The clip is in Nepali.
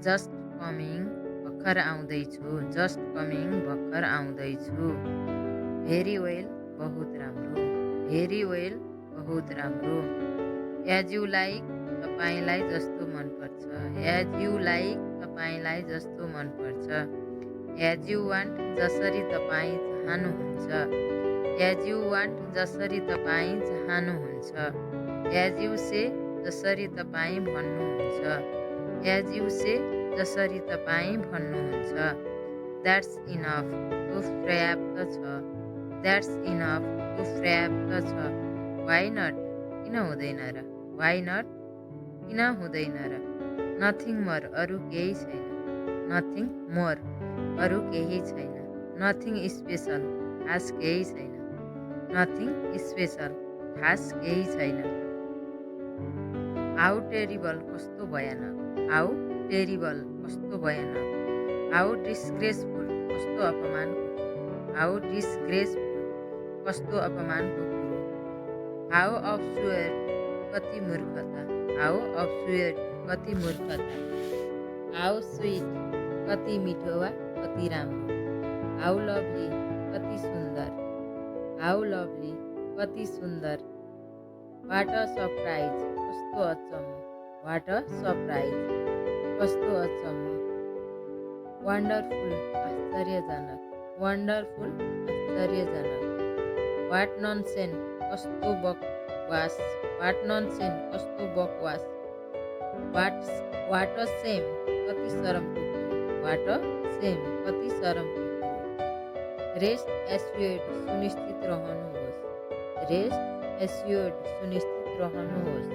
जस्ट कमिङ भर्खर आउँदैछु, जस्ट कमिङ भर्खर आउँदैछु। भेरी वेल बहुत राम्रो, भेरी वेल बहुत राम्रो। एज यु लाइक तपाईँलाई जस्तो मनपर्छ, एज यु लाइक तपाईँलाई जस्तो मनपर्छ। एज यु वान्ट जसरी तपाईँ चाहनुहुन्छ, एज यु वान्ट जसरी तपाईँ चाहनुहुन्छ। एज यु से जसरी तपाईँ भन्नुहुन्छ, एज यु से जसरी तपाईँ भन्नुहुन्छ। द्याट्स इनफ त्यो पर्याप्त छ, द्याट्स इनफ त्यो पर्याप्त छ। वाइ नट किन हुँदैन र, वाइ नट किन हुँदैन र। नथिङ मोर अरू केही छैन, नथिङ मोर अरू केही छैन। नथिङ स्पेसल खास केही छैन, नथिङ स्पेसल खास केही छैन। हाउ टेरिबल कस्तो भयानक, हाउ टेरिबल कस्तो भयानक। हाउ डिस्ग्रेसफुल कस्तो अपमानको कुरो, हाउ डिस्ग्रेसफुल कस्तो अपमानको कुरो। हाउ अब्सुर्ड कति मूर्खता, हाउ अब्सुर्ड कति मूर्खता। हाउ स्विट कति मिठो वा कति राम्रो। हाउ लभली कति सुन्दर, हाउ लभली कति सुन्दर। वाट अ सरप्राइज कस्तो अचम्म, वाट अ सरप्राइज कस्तो अचम्म। वन्डरफुल आश्चर्यजनक, वन्डरफुल आश्चर्यजनक। वाट ननसेन्स कस्तो बकवास, वाट ननसेन्स कस्तो बकवास। वाट अ सेम कति शरमको कुरो, वाट अ सेम कति शरमको कुरो। रेस्ट एस्योर्ड सुनिश्चित रहनुहोस्, रेस्ट एस्योर्ड सुनिश्चित रहनुहोस्।